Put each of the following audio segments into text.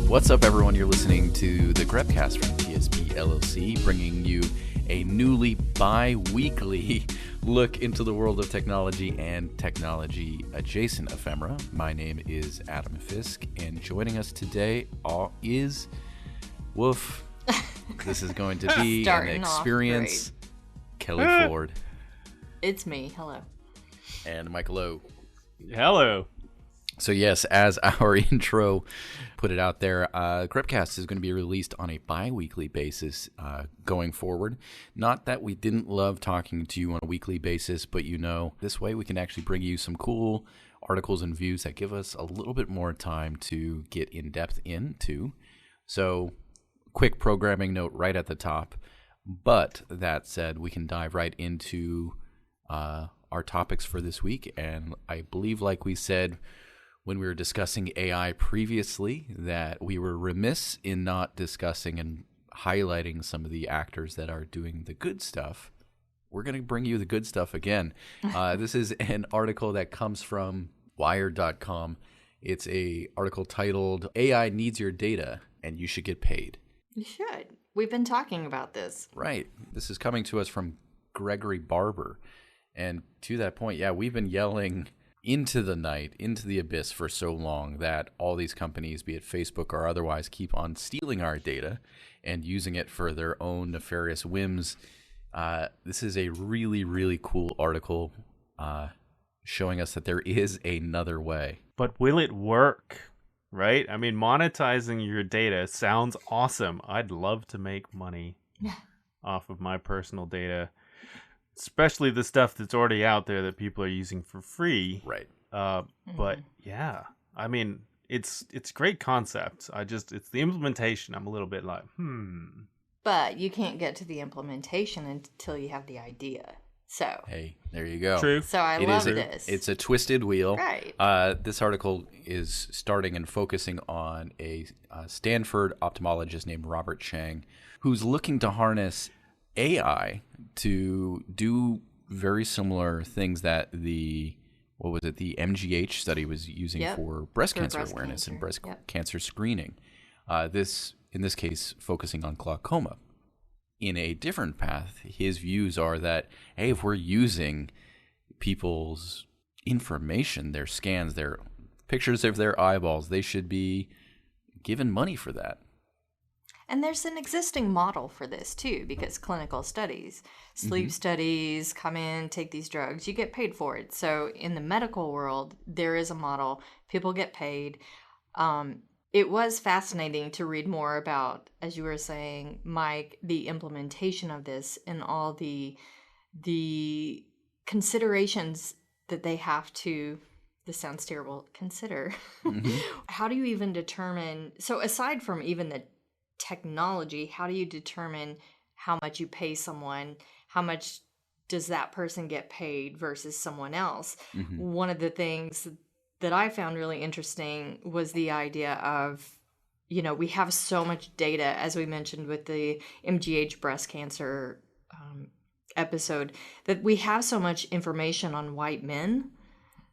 What's up, everyone? You're listening to the Grepcast from TSP LLC, bringing you a newly bi-weekly look into the world of technology and technology-adjacent ephemera. My name is Adam Fisk, and joining us today is Woof. This is going to be an experience. Kelly Ford. It's me. Hello. And Michael O. Hello. So yes, as our intro put it out there, Grepcast is going to be released on a bi-weekly basis going forward. Not that we didn't love talking to you on a weekly basis, but this way we can actually bring you some cool articles and views that give us a little bit more time to get in depth into. So quick programming note right at the top. But that said, we can dive right into our topics for this week. And I believe, like we said when we were discussing AI previously, that we were remiss in not discussing and highlighting some of the actors that are doing the good stuff. We're going to bring you the good stuff again. This is an article that comes from Wired.com. It's an article titled, AI Needs Your Data and You Should Get Paid. You should. We've been talking about this. Right. This is coming to us from Gregory Barber. And to that point, yeah, we've been yelling into the night, into the abyss for so long that all these companies, be it Facebook or otherwise, keep on stealing our data and using it for their own nefarious whims. This is a really, really cool article showing us that there is another way. But will it work? Right? I mean, monetizing your data sounds awesome. I'd love to make money off of my personal data, especially the stuff that's already out there that people are using for free. Right. But yeah, I mean, it's a great concept. It's the implementation. I'm a little bit like, But you can't get to the implementation until you have the idea. So hey, there you go. True. So I love this. It's a twisted wheel. Right. This article is starting and focusing on a Stanford ophthalmologist named Robert Chang, who's looking to harness AI to do very similar things that the MGH study was using for breast cancer awareness and breast cancer screening. In this case, focusing on glaucoma. In a different path, his views are that, hey, if we're using people's information, their scans, their pictures of their eyeballs, they should be given money for that. And there's an existing model for this too, because clinical studies, sleep studies, come in, take these drugs, you get paid for it. So in the medical world, there is a model, people get paid. It was fascinating to read more about, as you were saying, Mike, the implementation of this and all the considerations that they have to, this sounds terrible, consider. How do you even determine, so aside from even the technology, how do you determine how much you pay someone? How much does that person get paid versus someone else? One of the things that I found really interesting was the idea of, we have so much data, as we mentioned with the MGH breast cancer episode, that we have so much information on white men.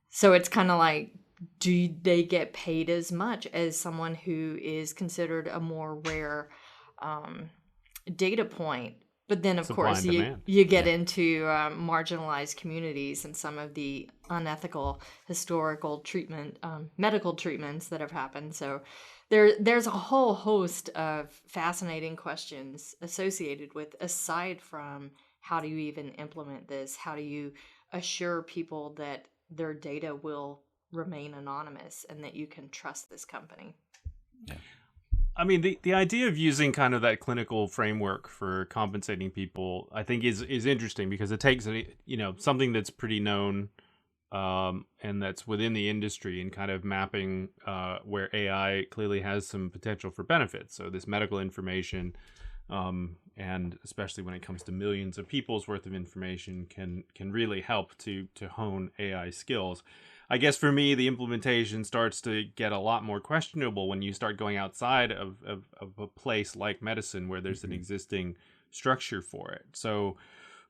So it's kind of like, do they get paid as much as someone who is considered a more rare data point? But then, of course, you get into marginalized communities and some of the unethical historical treatment, medical treatments that have happened. So there's a whole host of fascinating questions associated with, aside from how do you even implement this? How do you assure people that their data will remain anonymous and that you can trust this company? Yeah. I mean, the idea of using kind of that clinical framework for compensating people, I think is interesting, because it takes something that's pretty known and that's within the industry, and kind of mapping where AI clearly has some potential for benefits. So this medical information, and especially when it comes to millions of people's worth of information, can really help to hone AI skills. I guess for me, the implementation starts to get a lot more questionable when you start going outside of a place like medicine, where there's an existing structure for it. So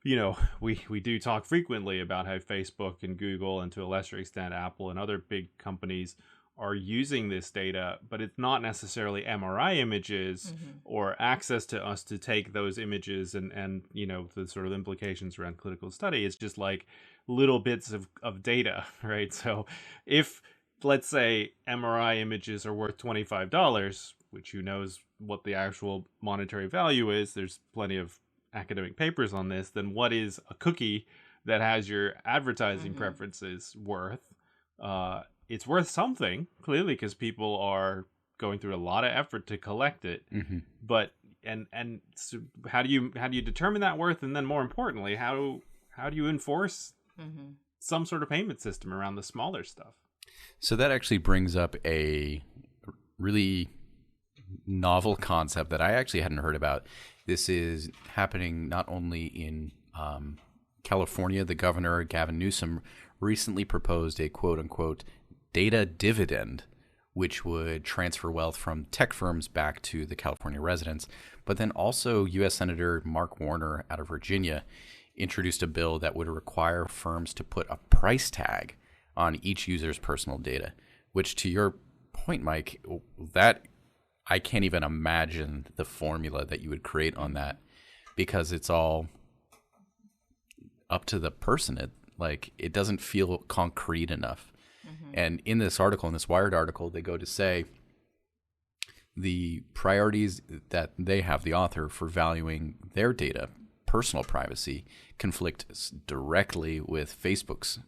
we do talk frequently about how Facebook and Google, and to a lesser extent Apple and other big companies, are using this data, but it's not necessarily MRI images or access to us to take those images and the sort of implications around clinical study. It's just like little bits of data, right? So if, let's say, MRI images are worth $25, which who knows what the actual monetary value is, there's plenty of academic papers on this, then what is a cookie that has your advertising preferences worth? It's worth something, clearly, because people are going through a lot of effort to collect it. But so how do you determine that worth? And then more importantly, how do you enforce some sort of payment system around the smaller stuff? So that actually brings up a really novel concept that I actually hadn't heard about. This is happening not only in California. The governor, Gavin Newsom, recently proposed a quote-unquote data dividend, which would transfer wealth from tech firms back to the California residents. But then also U.S. Senator Mark Warner out of Virginia introduced a bill that would require firms to put a price tag on each user's personal data, which, to your point, Mike, that I can't even imagine the formula that you would create on that, because it's all up to the person. It doesn't feel concrete enough. And in this article, in this Wired article, they go to say the priorities that they have, the author, for valuing their data, personal privacy, conflict directly with Facebook's.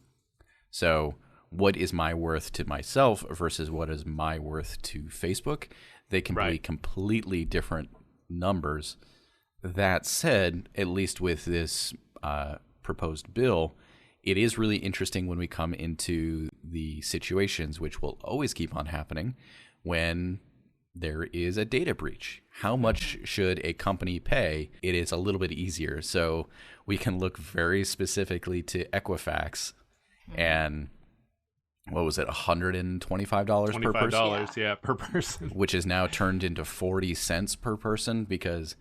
So what is my worth to myself versus what is my worth to Facebook? They can be completely different numbers. That said, at least with this proposed bill, it is really interesting when we come into the situations, which will always keep on happening, when there is a data breach. How much should a company pay? It is a little bit easier. So we can look very specifically to Equifax and what was it, $125 per person? $25, per person. Which is now turned into 40 cents per person, because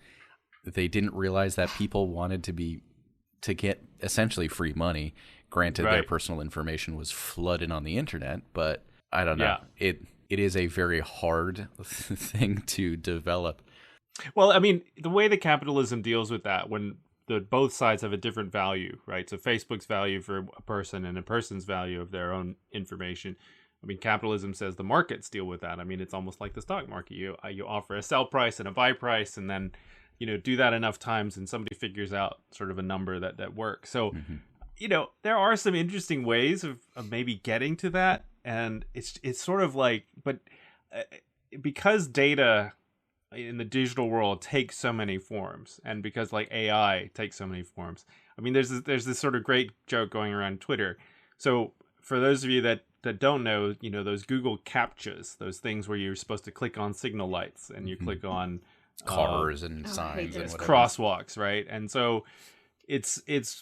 they didn't realize that people wanted to get essentially free money. Granted, their personal information was flooded on the internet, but I don't know. It is a very hard thing to develop. Well, I mean, the way that capitalism deals with that, when both sides have a different value, right? So Facebook's value for a person and a person's value of their own information. I mean, capitalism says the markets deal with that. I mean, it's almost like the stock market. You offer a sell price and a buy price, and then do that enough times and somebody figures out sort of a number that works. So, there are some interesting ways of maybe getting to that. And it's sort of like, but because data in the digital world takes so many forms, and because like AI takes so many forms, I mean, there's this sort of great joke going around Twitter. So for those of you that don't know, those Google CAPTCHAs, those things where you're supposed to click on signal lights and you click on cars and signs and whatever. Crosswalks, right? And so it's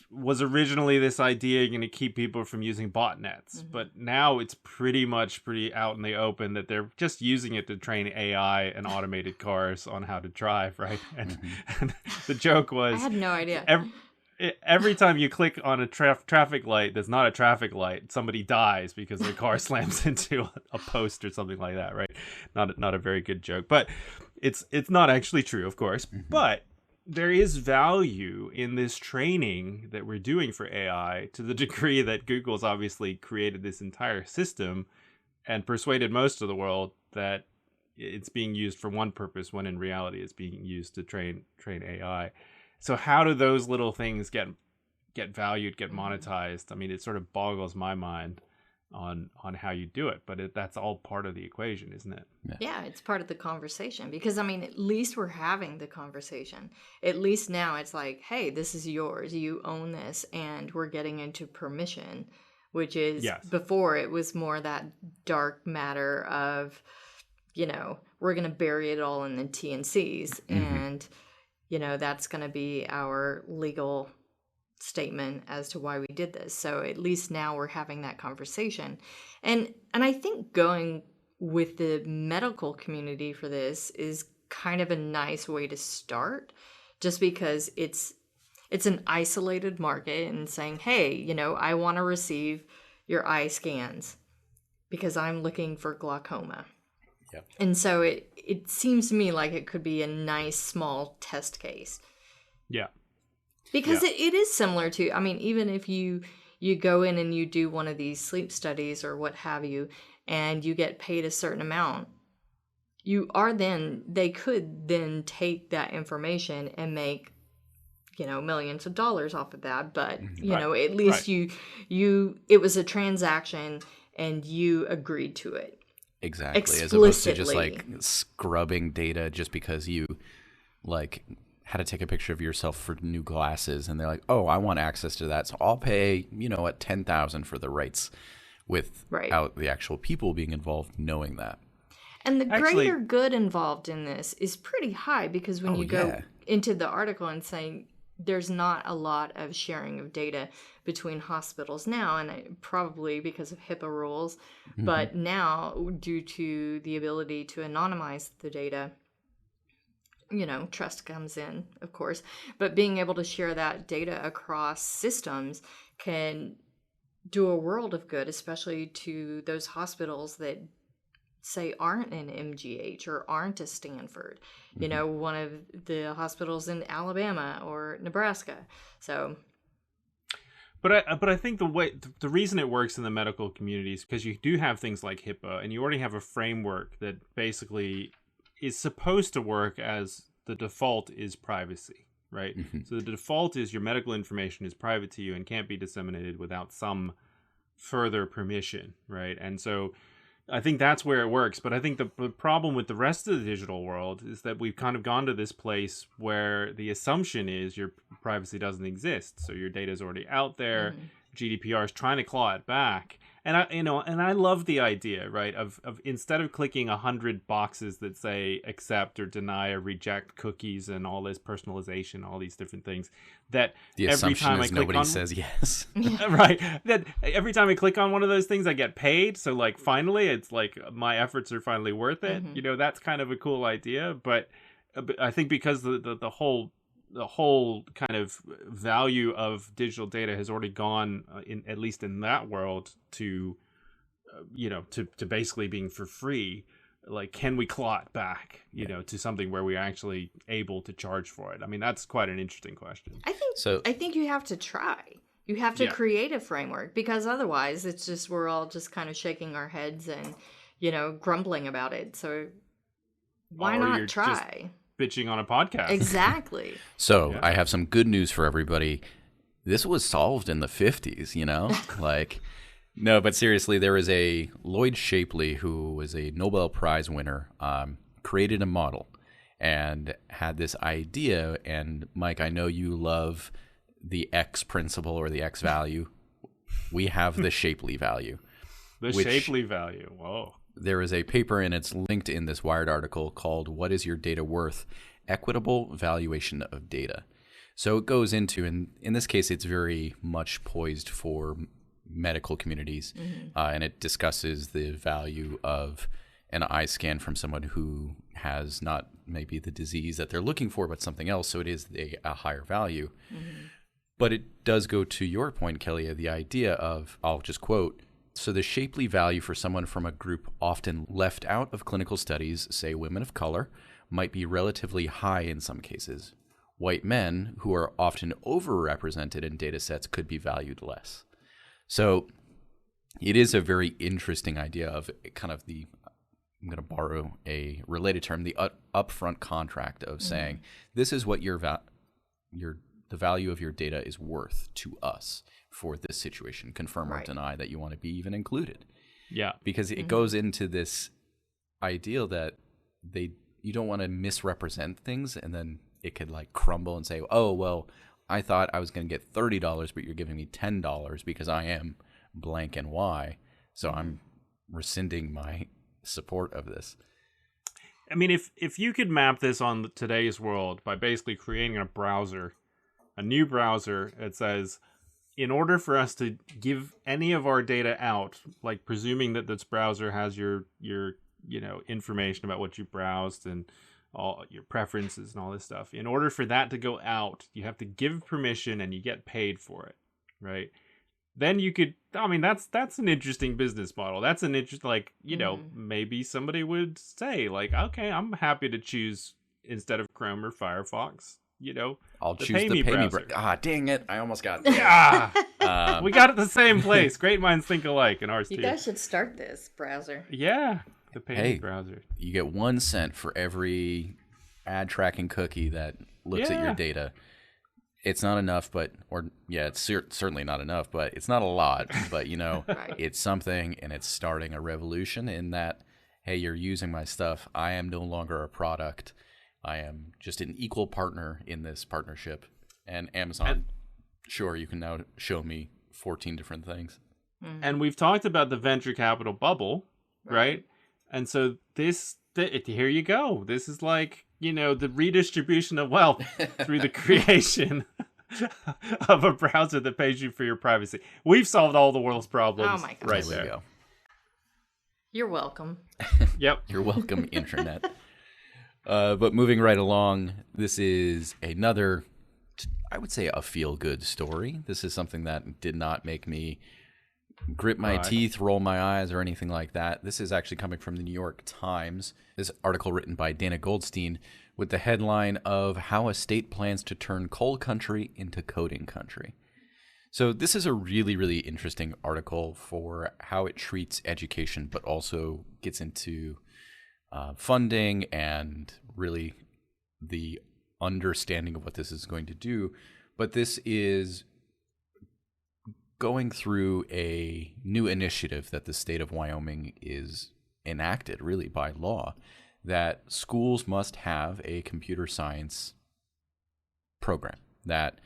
was originally this idea going to keep people from using botnets, but now it's pretty out in the open that they're just using it to train AI and automated cars on how to drive, right? And the joke was, I had no idea. Every time you click on a traffic light that's not a traffic light, somebody dies because their car slams into a post or something like that, right? Not a very good joke, but it's not actually true, of course. But there is value in this training that we're doing for AI, to the degree that Google's obviously created this entire system and persuaded most of the world that it's being used for one purpose, when in reality it's being used to train AI. So how do those little things get valued, get monetized? I mean, it sort of boggles my mind on how you do it, but that's all part of the equation, isn't it? Yeah, it's part of the conversation, because I mean, at least we're having the conversation. At least now it's like, hey, this is yours, you own this, and we're getting into permission, which is, before it was more that dark matter of, we're going to bury it all in the T&Cs, and that's going to be our legal statement as to why we did this. So at least now we're having that conversation. And I think going with the medical community for this is kind of a nice way to start, just because it's it's an isolated market and saying, hey, I want to receive your eye scans because I'm looking for glaucoma. Yep. And so it seems to me like it could be a nice small test case. Yeah. Because it is similar to, even if you go in and you do one of these sleep studies or what have you, and you get paid a certain amount, they could then take that information and make, millions of dollars off of that. But, at least it was a transaction and you agreed to it. Exactly. Explicitly. As opposed to just like scrubbing data just because you like had to take a picture of yourself for new glasses and they're like, oh, I want access to that. So I'll pay, at $10,000 for the rights without the actual people being involved knowing that. And the greater good involved in this is pretty high because when you go into the article and saying there's not a lot of sharing of data between hospitals now, and probably because of HIPAA rules, but now due to the ability to anonymize the data, trust comes in, of course, but being able to share that data across systems can do a world of good, especially to those hospitals that say aren't an MGH or aren't a Stanford, one of the hospitals in Alabama or Nebraska. So, but I think the reason it works in the medical community is because you do have things like HIPAA, and you already have a framework that basically is supposed to work as the default is privacy, right? So the default is your medical information is private to you and can't be disseminated without some further permission, right? And so I think that's where it works. But I think the problem with the rest of the digital world is that we've kind of gone to this place where the assumption is your privacy doesn't exist. So your data is already out there. GDPR is trying to claw it back. And I love the idea, right, of instead of clicking 100 boxes that say accept or deny or reject cookies and all this personalization, all these different things, that the every time I click nobody on, says yes. right, that every time I click on one of those things, I get paid. So like finally, it's like my efforts are finally worth it. That's kind of a cool idea. But I think because the whole kind of value of digital data has already gone at least in that world to to basically being for free. Like, can we claw it back to something where we're actually able to charge for it? I mean, that's quite an interesting question. I think you have to try. You have to create a framework, because otherwise it's just we're all just kind of shaking our heads and grumbling about it. So why not try? Bitching on a podcast. Exactly. So I have some good news for everybody. This was solved in the 50s, like, no, but seriously, there is a Lloyd Shapley, who was a Nobel Prize winner, created a model and had this idea. And Mike, I know you love the X principle or the X value. We have the Shapley value. Shapley value. Whoa. There is a paper, and it's linked in this Wired article, called "What is Your Data Worth? Equitable Valuation of Data." So it goes into, and in this case, it's very much poised for medical communities, and it discusses the value of an eye scan from someone who has not maybe the disease that they're looking for, but something else. So it is a higher value. But it does go to your point, Kelly, the idea of, I'll just quote, "So the Shapley value for someone from a group often left out of clinical studies, say women of color, might be relatively high in some cases. White men, who are often overrepresented in data sets, could be valued less." So it is a very interesting idea of kind of I'm going to borrow a related term, the upfront contract of saying, this is what the value of your data is worth to us for this situation. Confirm or deny that you want to be even included. Yeah. Because it goes into this ideal that you don't want to misrepresent things, and then it could like crumble and say, oh, well, I thought I was going to get $30, but you're giving me $10 because I am blank and Y. So I'm rescinding my support of this. I mean, if you could map this on today's world by basically creating a new browser that says, in order for us to give any of our data out, like presuming that this browser has your information about what you browsed and all your preferences and all this stuff. In order for that to go out, you have to give permission and you get paid for it, right? Then you could, I mean, that's an interesting business model. That's an like, maybe somebody would say like, okay, I'm happy to choose instead of Chrome or Firefox, I'll choose the pay me browser. Dang it. I almost got there. Yeah. We got it the same place. Great minds think alike in ours too. You guys should start this browser. Yeah. The pay me browser. You get 1 cent for every ad tracking cookie that looks at your data. It's not enough, it's certainly not enough, but it's not a lot. But, Right. It's something, and it's starting a revolution in that, hey, you're using my stuff. I am no longer a product. I am just an equal partner in this partnership. And Amazon, sure, you can now show me 14 different things. Mm-hmm. And we've talked about the venture capital bubble, right? And so here you go. This is like, the redistribution of wealth through the creation of a browser that pays you for your privacy. We've solved all the world's problems. Oh my God. Right There we there. go. You're welcome. Yep. You're welcome, Internet. But moving right along, this is another, I would say, a feel-good story. This is something that did not make me grit my teeth, roll my eyes, or anything like that. This is actually coming from the New York Times. This article written by Dana Goldstein with the headline of How a State Plans to Turn Coal Country into Coding Country. So this is a really, really interesting article for how it treats education, but also gets into funding and really the understanding of what this is going to do. But this is going through a new initiative that the state of Wyoming is enacted really by law, that schools must have a computer science program, that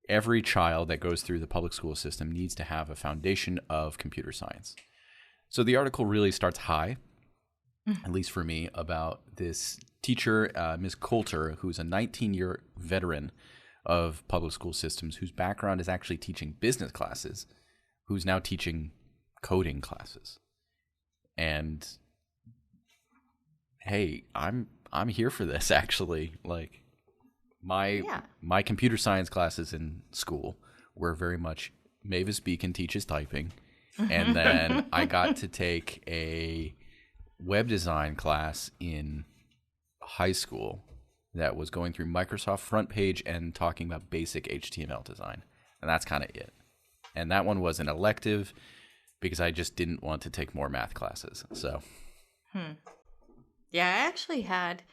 every child that goes through the public school system needs to have a foundation of computer science. So the article really starts high, at least for me, about this teacher, Ms. Coulter, who's a 19-year veteran of public school systems, whose background is actually teaching business classes, who's now teaching coding classes. And hey, I'm here for this, actually. Like my computer science classes in school were very much Mavis Beacon teaches typing, and then I got to take a web design class in high school that was going through Microsoft Front Page and talking about basic HTML design. And that's kind of it. And that one was an elective because I just didn't want to take more math classes. So, Yeah, I actually had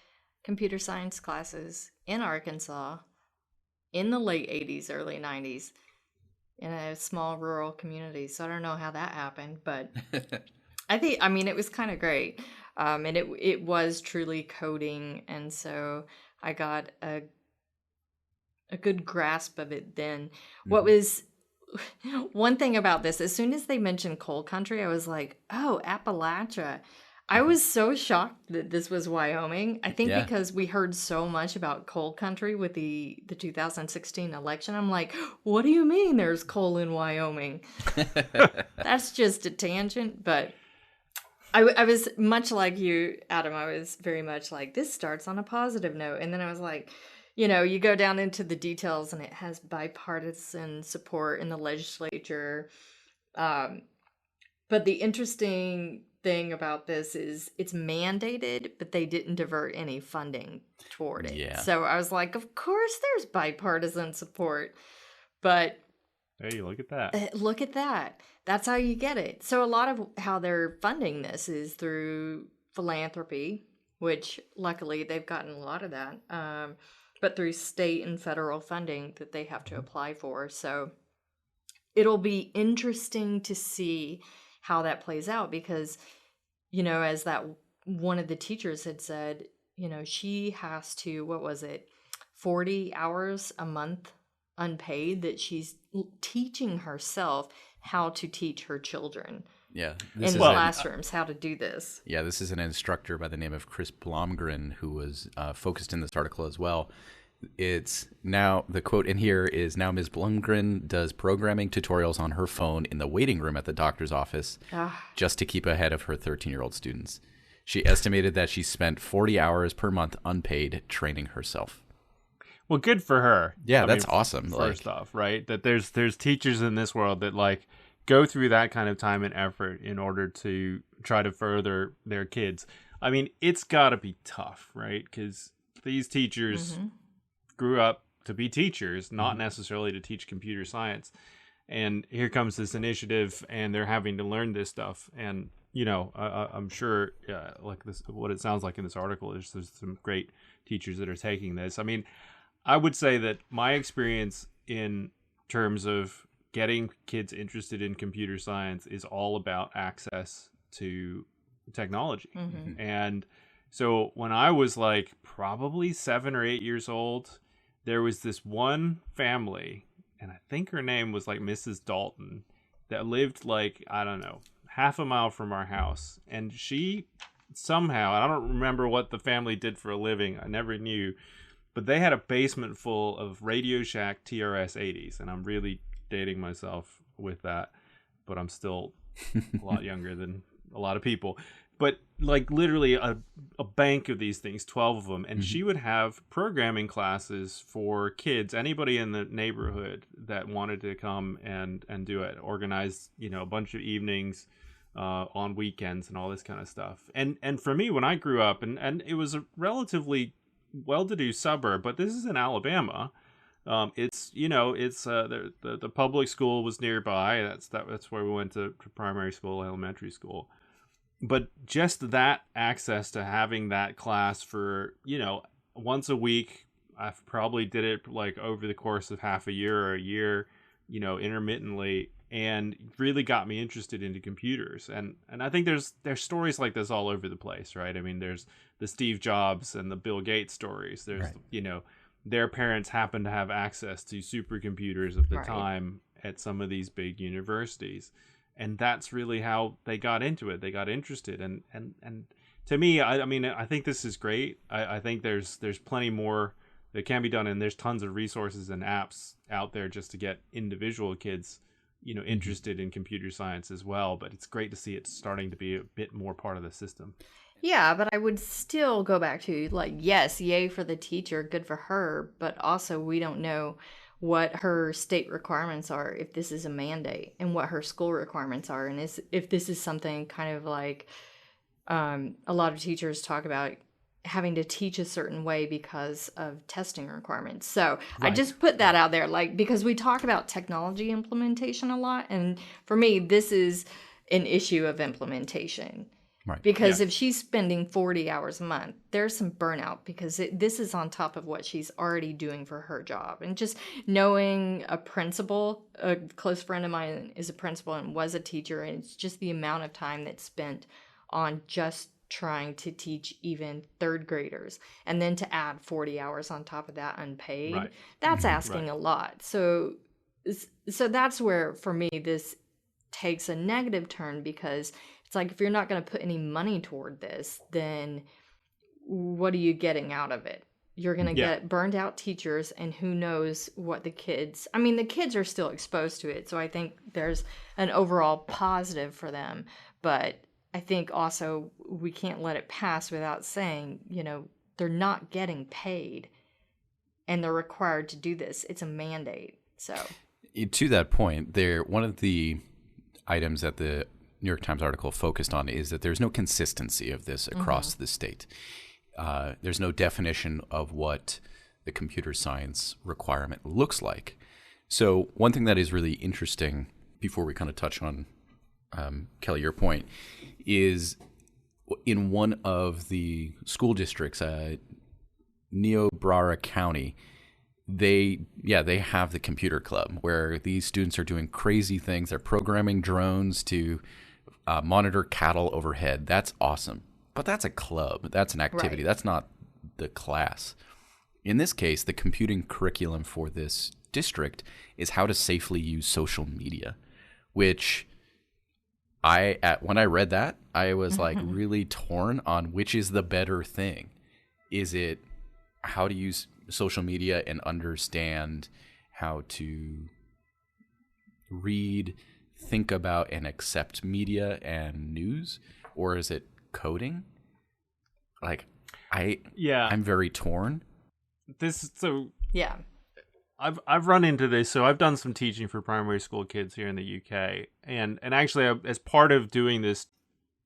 computer science classes in Arkansas in the late 80s, early 90s in a small rural community. So I don't know how that happened, but I mean, it was kind of great. And it was truly coding. And so I got a good grasp of it then. Mm-hmm. What was one thing about this, as soon as they mentioned coal country, I was like, oh, Appalachia. I was so shocked that this was Wyoming. I think because we heard so much about coal country with the 2016 election. I'm like, what do you mean there's coal in Wyoming? That's just a tangent, but I was much like you, Adam. I was very much like, this starts on a positive note. And then I was like, you go down into the details and it has bipartisan support in the legislature. But the interesting thing about this is it's mandated, but they didn't divert any funding toward it. Yeah. So I was like, of course there's bipartisan support. But hey, look at that. Look at that. That's how you get it. So a lot of how they're funding this is through philanthropy, which luckily they've gotten a lot of that, but through state and federal funding that they have to apply for. So it'll be interesting to see how that plays out because, as that one of the teachers had said, she has to, 40 hours a month unpaid that she's teaching herself how to teach her children in classrooms how to do this. Yeah, this is an instructor by the name of Chris Blomgren who was focused in this article as well. It's now, the quote in here is, now Ms. Blomgren does programming tutorials on her phone in the waiting room at the doctor's office just to keep ahead of her 13-year-old students. She estimated that she spent 40 hours per month unpaid training herself. Well, good for her. Yeah, that's awesome. First off, right? That there's teachers in this world that like go through that kind of time and effort in order to try to further their kids. I mean, it's got to be tough, right? Because these teachers grew up to be teachers, not necessarily to teach computer science. And here comes this initiative, and they're having to learn this stuff. And you know, I'm sure, like this, what it sounds like in this article is there's some great teachers that are taking this. I mean, I would say that my experience in terms of getting kids interested in computer science is all about access to technology. And so when I was like probably 7 or 8 years old, there was this one family, and I think her name was like Mrs. Dalton, that lived like, I don't know, half a mile from our house. And she somehow, I don't remember what the family did for a living, I never knew, but they had a basement full of Radio Shack TRS 80s. And I'm really dating myself with that, but I'm still a lot younger than a lot of people. But like literally a bank of these things, 12 of them. And she would have programming classes for kids, anybody in the neighborhood that wanted to come and do it, organize, you know, a bunch of evenings on weekends and all this kind of stuff. And for me, when I grew up, and it was a relatively well-to-do suburb, but this is in Alabama. It's, you know, it's the public school was nearby. That's where we went to primary school, elementary school. But just that access to having that class for, you know, once a week, I probably did it like over the course of half a year or a year, you know, intermittently, and really got me interested into computers. And I think there's stories like this all over the place, right? I mean, there's the Steve Jobs and the Bill Gates stories. There's, you know, their parents happen to have access to supercomputers of the time at some of these big universities. And that's really how they got into it. They got interested. And to me, I mean, I think this is great. I think there's plenty more that can be done. And there's tons of resources and apps out there just to get individual kids, you know, interested in computer science as well. But it's great to see it starting to be a bit more part of the system. Yeah, but I would still go back to, like, yes, yay for the teacher, good for her. But also we don't know what her state requirements are, if this is a mandate, and what her school requirements are, and if this is something kind of like a lot of teachers talk about having to teach a certain way because of testing requirements. So I just put that out there, like, because we talk about technology implementation a lot, and for me, this is an issue of implementation. Right. Because if she's spending 40 hours a month, there's some burnout, because this is on top of what she's already doing for her job. And just knowing a principal, a close friend of mine is a principal and was a teacher, and it's just the amount of time that's spent on just trying to teach even third graders, and then to add 40 hours on top of that unpaid, that's asking a lot. So that's where, for me, this takes a negative turn, because it's like, if you're not going to put any money toward this, then what are you getting out of it? You're going to get burned out teachers, and who knows what the kids are still exposed to it. So I think there's an overall positive for them. But I think also we can't let it pass without saying, you know, they're not getting paid and they're required to do this. It's a mandate. So to that point, one of the items that the New York Times article focused on is that there's no consistency of this across the state. There's no definition of what the computer science requirement looks like. So one thing that is really interesting, before we kind of touch on, Kelly, your point, is in one of the school districts, Niobrara County, they have the computer club where these students are doing crazy things. They're programming drones to monitor cattle overhead. That's awesome. But that's a club. That's an activity. That's not the class. In this case, the computing curriculum for this district is how to safely use social media, which when I read that, I was like really torn on which is the better thing. Is it how to use social media and understand how to read, think about, and accept media and news, or is it coding? Like, Yeah. I'm very torn. Yeah. I've run into this. So I've done some teaching for primary school kids here in the UK, and actually, as part of doing this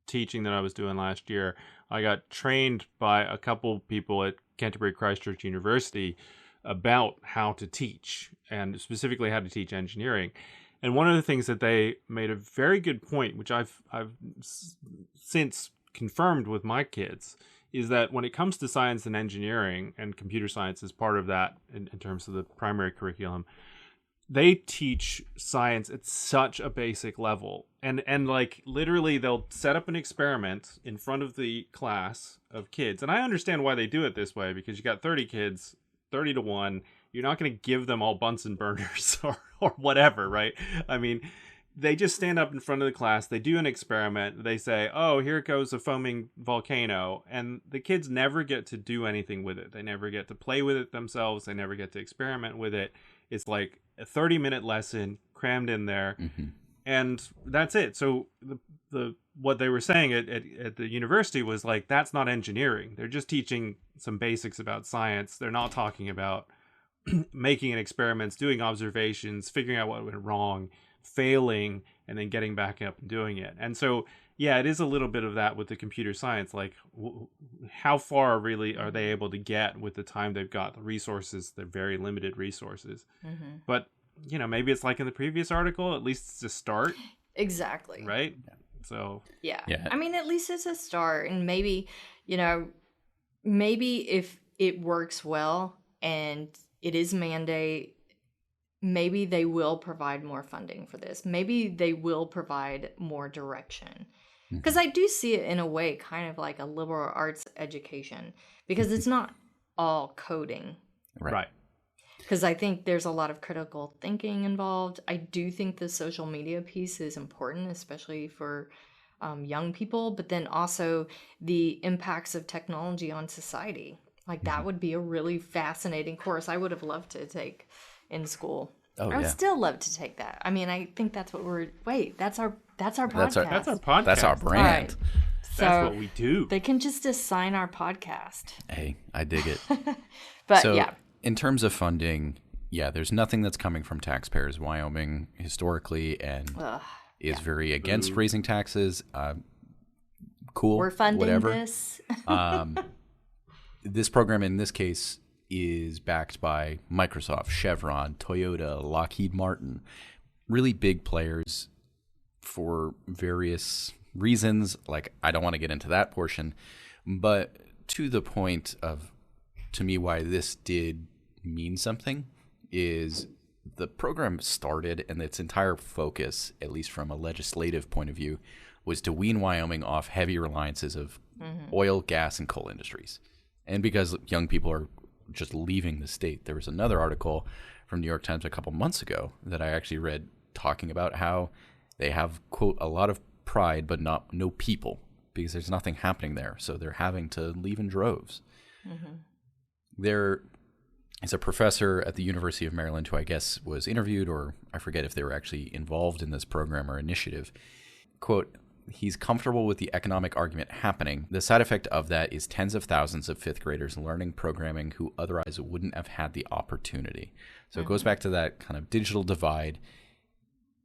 teaching that I was doing last year, I got trained by a couple people at Canterbury Christchurch University about how to teach, and specifically how to teach engineering. And one of the things that they made a very good point, which I've since confirmed with my kids, is that when it comes to science and engineering, and computer science is part of that in terms of the primary curriculum, they teach science at such a basic level. And like literally they'll set up an experiment in front of the class of kids. And I understand why they do it this way, because you got 30 kids, 30 to 1. You're not going to give them all Bunsen burners or whatever, right? I mean, they just stand up in front of the class, they do an experiment, they say, oh, here goes a foaming volcano, and the kids never get to do anything with it. They never get to play with it themselves, they never get to experiment with it. It's like a 30-minute lesson crammed in there, and that's it. So the what they were saying at the university was like, that's not engineering. They're just teaching some basics about science. They're not talking about making experiments, doing observations, figuring out what went wrong, failing, and then getting back up and doing it. And so, yeah, it is a little bit of that with the computer science. Like, how far really are they able to get with the time they've got, the resources, they're very limited resources. But, you know, maybe it's like in the previous article, at least it's a start. Exactly. Right? So. Yeah. I mean, at least it's a start. And maybe, you know, maybe if it works well and it is mandate, maybe they will provide more funding for this. Maybe they will provide more direction. Because I do see it in a way kind of like a liberal arts education, because it's not all coding. Right. Because I think there's a lot of critical thinking involved. I do think the social media piece is important, especially for young people, but then also the impacts of technology on society. Like that would be a really fascinating course I would have loved to take in school. I would still love to take that. I mean, I think that's what that's our podcast. That's our podcast. That's our brand. Right. So that's what we do. They can just assign our podcast. Hey, I dig it. But so, yeah. In terms of funding, there's nothing that's coming from taxpayers. Wyoming historically is very against raising taxes. Cool. We're funding whatever. this. This program in this case is backed by Microsoft, Chevron, Toyota, Lockheed Martin, really big players for various reasons. Like, I don't want to get into that portion, but to the point of, to me, why this did mean something is the program started and its entire focus, at least from a legislative point of view, was to wean Wyoming off heavy reliances of oil, gas, and coal industries. And because young people are just leaving the state. There was another article from New York Times a couple months ago that I actually read talking about how they have, quote, a lot of pride but no people because there's nothing happening there. So they're having to leave in droves. There is a professor at the University of Maryland who I guess was interviewed, or I forget if they were actually involved in this program or initiative. Quote, he's comfortable with the economic argument happening. The side effect of that is tens of thousands of fifth graders learning programming who otherwise wouldn't have had the opportunity. So it goes back to that kind of digital divide.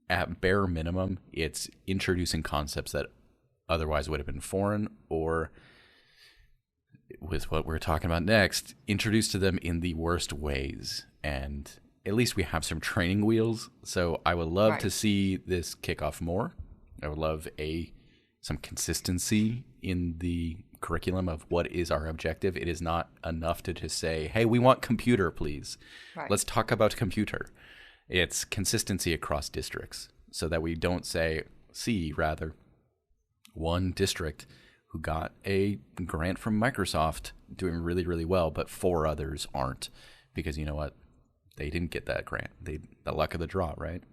At bare minimum, it's introducing concepts that otherwise would have been foreign, or with what we're talking about next, introduced to them in the worst ways. And at least we have some training wheels. So I would love to see this kick off more. I would love some consistency in the curriculum of what is our objective. It is not enough to just say, hey, we want computer, please. Let's talk about computer. It's consistency across districts so that we don't see one district who got a grant from Microsoft doing really, really well, but 4 others aren't because you know what? They didn't get that grant. The luck of the draw, right?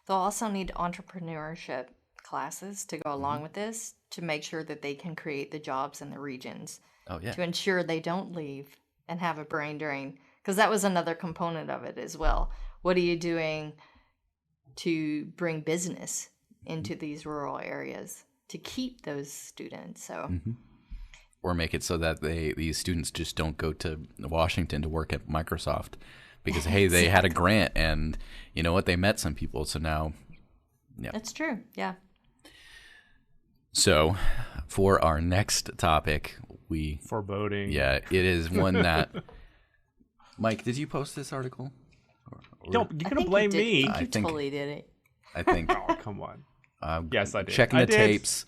They'll also need entrepreneurship classes to go along with this to make sure that they can create the jobs in the regions. To ensure they don't leave and have a brain drain. Because that was another component of it as well. What are you doing to bring business into these rural areas to keep those students? So or make it so that these students just don't go to Washington to work at Microsoft because, hey, they had a grant and you know what? They met some people. So now, yeah. That's true. Yeah. So for our next topic, foreboding. Yeah, it is one that, Mike, did you post this article? Don't, you're going to blame me. I think you totally did it. I think. Oh, come on. Yes, I did. Checking the tapes.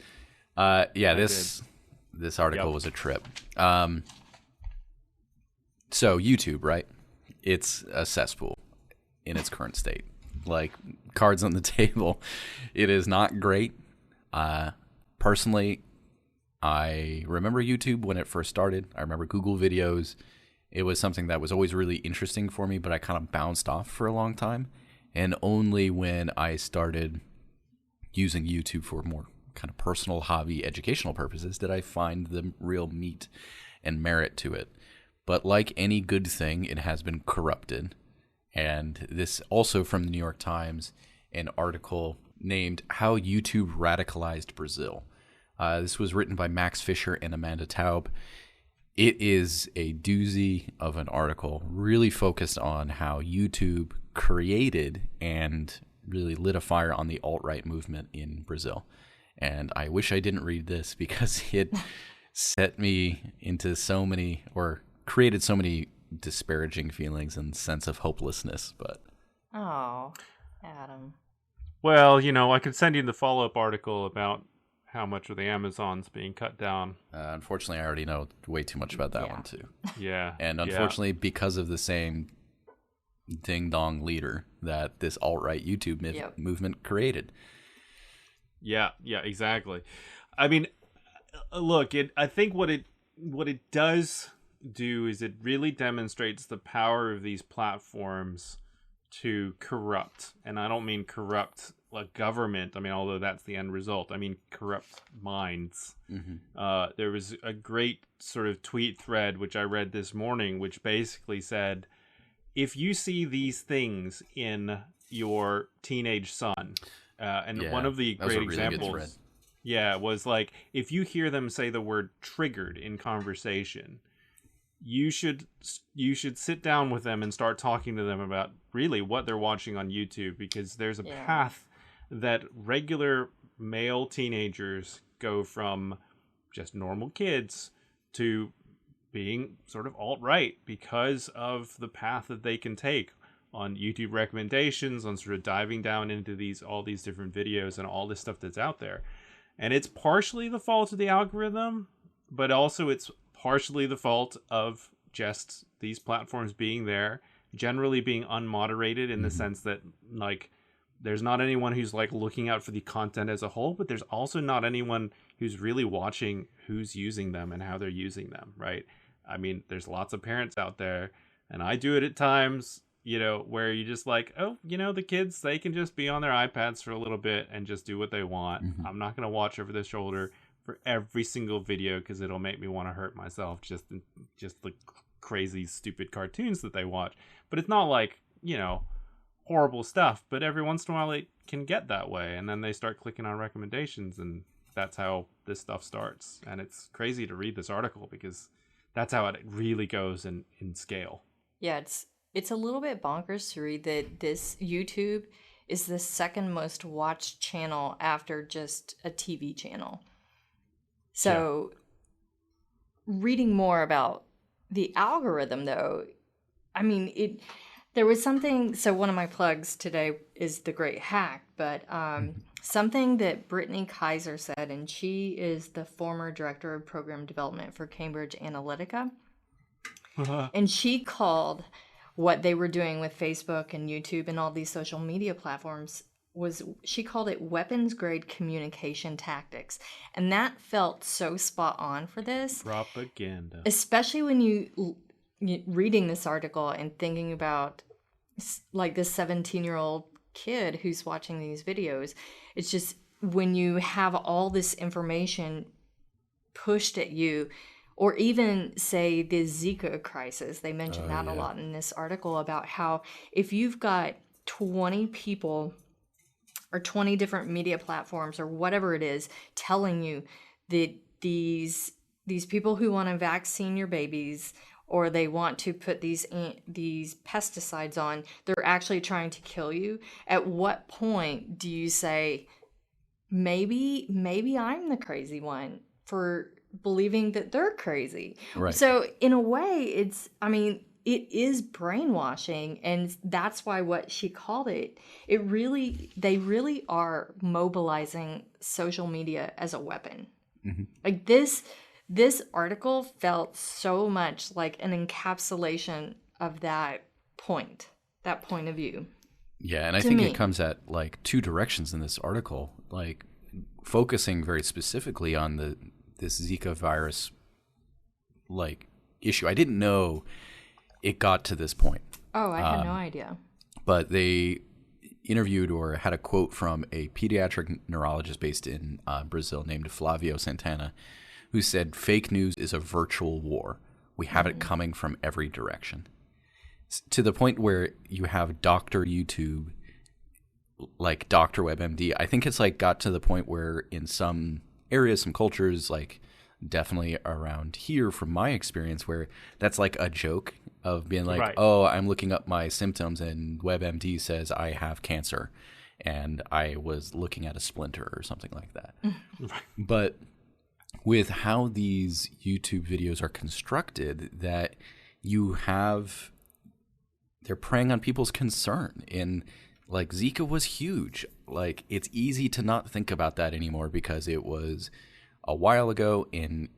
Yeah, this article Yep. was a trip. So YouTube, right? It's a cesspool in its current state. Like, cards on the table. It is not great. Personally, I remember YouTube when it first started. I remember Google videos. It was something that was always really interesting for me, but I kind of bounced off for a long time. And only when I started using YouTube for more kind of personal hobby educational purposes did I find the real meat and merit to it. But like any good thing, it has been corrupted. And this also from the New York Times, an article named How YouTube Radicalized Brazil. This was written by Max Fisher and Amanda Taub. It is a doozy of an article, really focused on how YouTube created and really lit a fire on the alt-right movement in Brazil. And I wish I didn't read this because it set me into so many, or created so many disparaging feelings and sense of hopelessness. But oh, Adam. Well, I could send you the follow-up article about how much of the Amazon's being cut down. Unfortunately, I already know way too much about that one too. Yeah. And unfortunately, because of the same ding-dong leader that this alt-right YouTube movement created. Yeah, exactly. I mean, look, I think what it does do is it really demonstrates the power of these platforms to corrupt. And I don't mean corrupt like government. I mean, although that's the end result. I mean, corrupt minds. Mm-hmm. There was a great sort of tweet thread, which I read this morning, which basically said, if you see these things in your teenage son, one of the great examples, was like, if you hear them say the word triggered in conversation, you should sit down with them and start talking to them about really what they're watching on YouTube, because there's a path that regular male teenagers go from just normal kids to being sort of alt-right because of the path that they can take on YouTube recommendations, on sort of diving down into all these different videos and all this stuff that's out there. And it's partially the fault of the algorithm, but also it's partially the fault of just these platforms being there, generally being unmoderated in the sense that, like, there's not anyone who's like looking out for the content as a whole, but there's also not anyone who's really watching who's using them and how they're using them, right? I mean, there's lots of parents out there, and I do it at times, where you just like, oh, the kids, they can just be on their iPads for a little bit and just do what they want. Mm-hmm. I'm not going to watch over their shoulder for every single video because it'll make me want to hurt myself, just the crazy, stupid cartoons that they watch. But it's not like, horrible stuff, but every once in a while it can get that way, and then they start clicking on recommendations, and that's how this stuff starts. And it's crazy to read this article because that's how it really goes in scale. Yeah, it's a little bit bonkers to read that this YouTube is the second most watched channel after just a TV channel. So reading more about the algorithm, though, I mean, there was something, so one of my plugs today is The Great Hack, but something that Brittany Kaiser said, and she is the former director of program development for Cambridge Analytica. And she called what they were doing with Facebook and YouTube and all these social media platforms she called it weapons grade communication tactics. And that felt so spot on for this. Propaganda. Especially when you reading this article and thinking about like this 17-year-old kid who's watching these videos. It's just when you have all this information pushed at you, or even say the Zika crisis, they mentioned a lot in this article about how if you've got 20 people or 20 different media platforms or whatever it is telling you that these these people who want to vaccine your babies, or they want to put these pesticides on, they're actually trying to kill you. At what point do you say, maybe I'm the crazy one for believing that they're crazy? Right. So in a way, it is brainwashing, and that's why what she called it, they really are mobilizing social media as a weapon. Mm-hmm. Like this article felt so much like an encapsulation of that point of view. Yeah, and I think it comes at like two directions in this article, like focusing very specifically on this Zika virus like issue. I didn't know it got to this point. Oh, I had no idea. But they interviewed or had a quote from a pediatric neurologist based in Brazil named Flavio Santana, who said, "Fake news is a virtual war. We have it coming from every direction." To the point where you have Dr. YouTube, like Dr. WebMD. I think it's like got to the point where in some areas, some cultures, like definitely around here from my experience, where that's like a joke of being like, oh, I'm looking up my symptoms and WebMD says I have cancer and I was looking at a splinter or something like that. But with how these YouTube videos are constructed, that they're preying on people's concern. And like Zika was huge. Like it's easy to not think about that anymore because it was a while ago and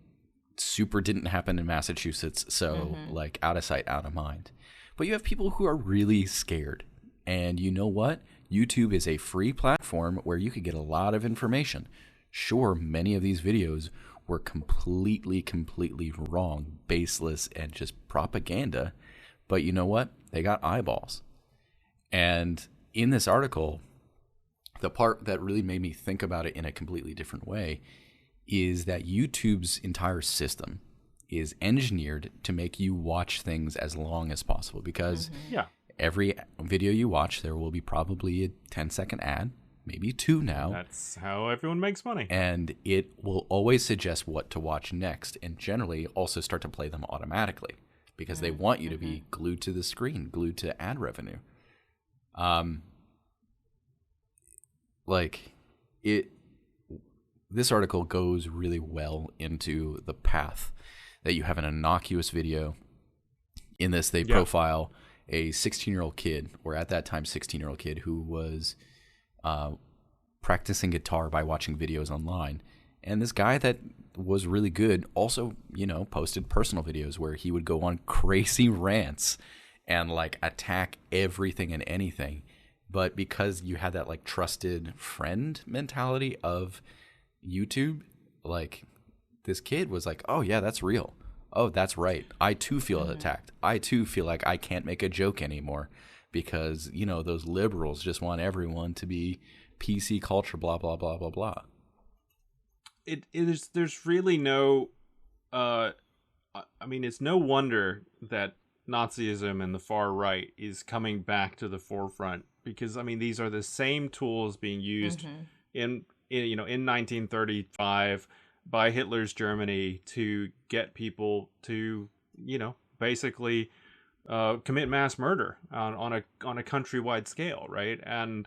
super didn't happen in Massachusetts. So like out of sight, out of mind. But you have people who are really scared. And you know what? YouTube is a free platform where you could get a lot of information. Sure, many of these videos were completely wrong, baseless, and just propaganda. But you know what? They got eyeballs. And in this article, the part that really made me think about it in a completely different way is that YouTube's entire system is engineered to make you watch things as long as possible, because every video you watch, there will be probably a 10-second ad, maybe 2 now. That's how everyone makes money. And it will always suggest what to watch next, and generally also start to play them automatically because they want you to be glued to the screen, glued to ad revenue. This article goes really well into the path that you have an innocuous video. In this, they profile a 16-year-old kid, or at that time 16-year-old kid, who was practicing guitar by watching videos online. And this guy that was really good also, posted personal videos where he would go on crazy rants and like attack everything and anything. But because you had that like trusted friend mentality of YouTube, like this kid was like, oh yeah, that's real. Oh, that's right. I too feel attacked. I too feel like I can't make a joke anymore because, those liberals just want everyone to be PC culture, blah, blah, blah, blah, blah. There's really no, it's no wonder that Nazism and the far right is coming back to the forefront, because these are the same tools being used in 1935 by Hitler's Germany to get people to basically commit mass murder on a countrywide scale, right? And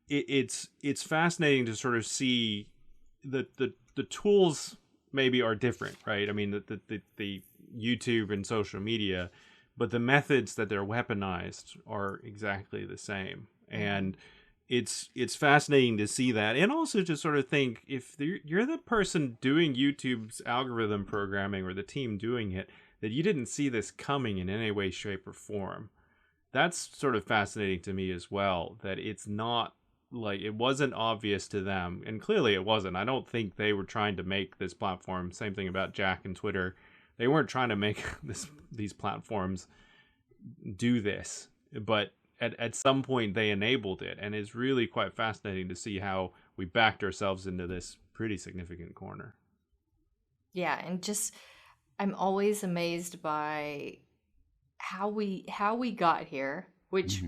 it's fascinating to sort of see that the tools maybe are different, right? The YouTube and social media, but the methods that they're weaponized are exactly the same. And it's fascinating to see that, and also to sort of think, if you're the person doing YouTube's algorithm programming or the team doing it, that you didn't see this coming in any way, shape, or form. That's sort of fascinating to me as well, that it's not like it wasn't obvious to them, and clearly it wasn't. I don't think they were trying to make this platform, same thing about Jack and Twitter, they weren't trying to make these platforms do this, but at some point they enabled it, and it's really quite fascinating to see how we backed ourselves into this pretty significant corner. Yeah, and just I'm always amazed by how we got here, which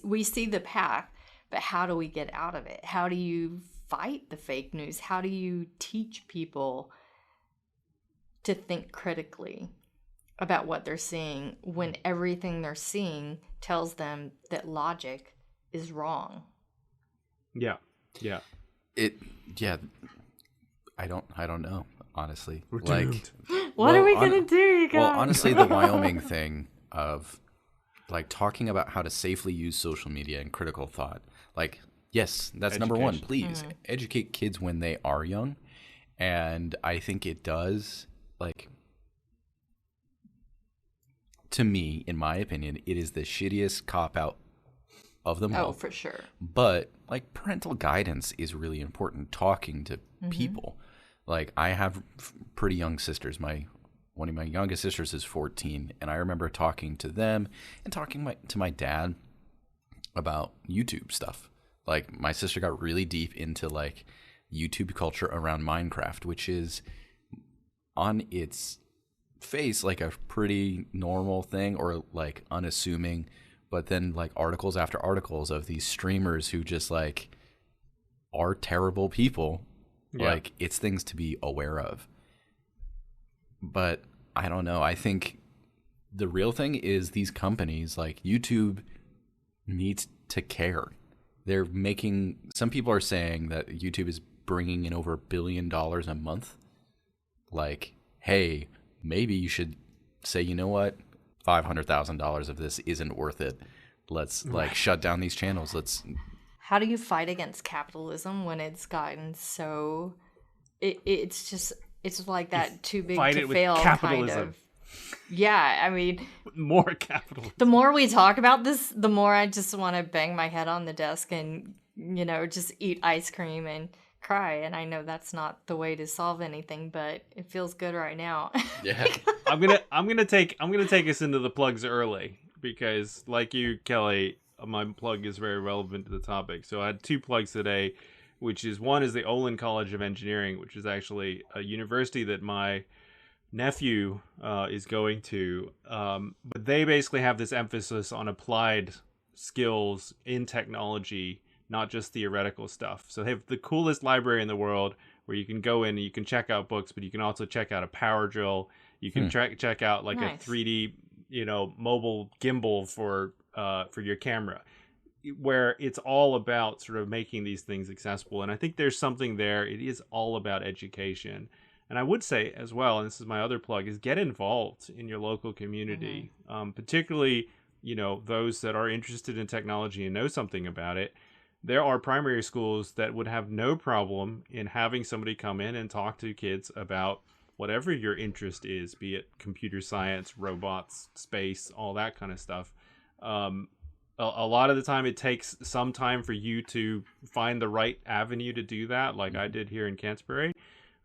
we see the path, but how do we get out of it? How do you fight the fake news? How do you teach people to think critically about what they're seeing when everything they're seeing tells them that logic is wrong. Yeah. I don't know, honestly. We're like doomed. What are we gonna do, you guys? Well, honestly, the Wyoming thing of like talking about how to safely use social media and critical thought. Like, yes, that's number one. Please educate kids when they are young. And I think it does, like, to me, in my opinion, it is the shittiest cop-out of them all. Oh, for sure. But, like, parental guidance is really important, talking to people. Like, I have pretty young sisters. One of my youngest sisters is 14, and I remember talking to them and talking to my dad about YouTube stuff. Like, my sister got really deep into, like, YouTube culture around Minecraft, which is on its face like a pretty normal thing or like unassuming, but then like articles after articles of these streamers who just like are terrible people. Like, it's things to be aware of. But I don't know. I think the real thing is these companies like YouTube needs to care. They're making, some people are saying that YouTube is bringing in over $1 billion a month. Like, hey, maybe you should say, you know what, $500,000 of this isn't worth it. Let's like shut down these channels. How do you fight against capitalism when it's gotten so? It's like that too big to fail kind of. Yeah, I mean, more capitalism. The more we talk about this, the more I just want to bang my head on the desk and just eat ice cream and cry. And I know that's not the way to solve anything, but it feels good right now. Yeah. I'm gonna take us into the plugs early because, like you, Kelly, my plug is very relevant to the topic. So I had 2 plugs today, which is one is the Olin College of Engineering, which is actually a university that my nephew is going to. But they basically have this emphasis on applied skills in technology, not just theoretical stuff. So they have the coolest library in the world where you can go in and you can check out books, but you can also check out a power drill. You can check out like a 3D, mobile gimbal for your camera, where it's all about sort of making these things accessible. And I think there's something there. It is all about education. And I would say as well, and this is my other plug, is get involved in your local community, particularly, those that are interested in technology and know something about it. There are primary schools that would have no problem in having somebody come in and talk to kids about whatever your interest is, be it computer science, robots, space, all that kind of stuff. A lot of the time it takes some time for you to find the right avenue to do that, like I did here in Canterbury.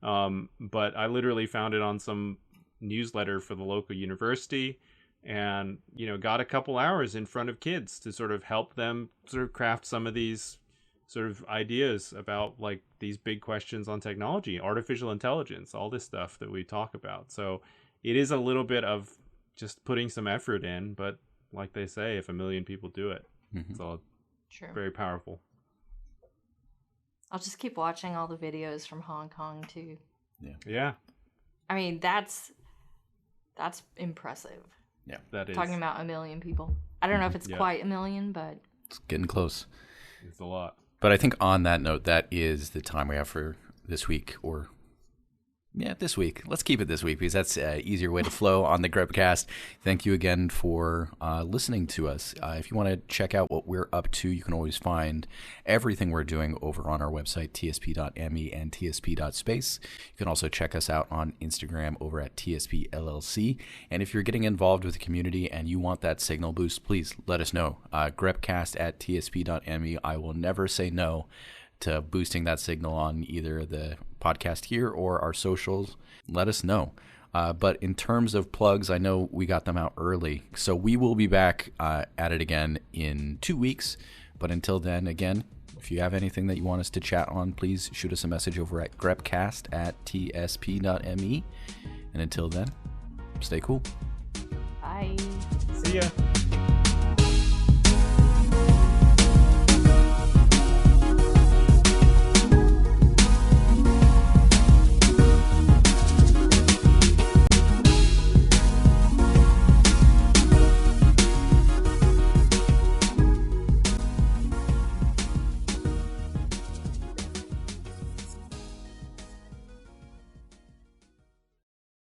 But I literally found it on some newsletter for the local university and, got a couple hours in front of kids to sort of help them sort of craft some of these sort of ideas about like these big questions on technology, artificial intelligence, all this stuff that we talk about. So it is a little bit of just putting some effort in, but like they say, if 1 million people do it, it's all very powerful. I'll just keep watching all the videos from Hong Kong too. Yeah. I mean, that's impressive. Yeah, that is. Talking about 1 million people. I don't know if it's quite 1 million, but it's getting close. It's a lot. But I think on that note, that is the time we have for this week, this week. Let's keep it this week because that's an easier way to flow on the Grepcast. Thank you again for listening to us. If you want to check out what we're up to, you can always find everything we're doing over on our website, tsp.me and tsp.space. You can also check us out on Instagram over at TSP LLC. And if you're getting involved with the community and you want that signal boost, please let us know. Grepcast at tsp.me. I will never say no to boosting that signal on either the podcast here or our socials. Let us know. But in terms of plugs, I know we got them out early. So we will be back at it again in 2 weeks. But until then, again, if you have anything that you want us to chat on, please shoot us a message over at grepcast at tsp.me. And until then, stay cool. bye. See ya.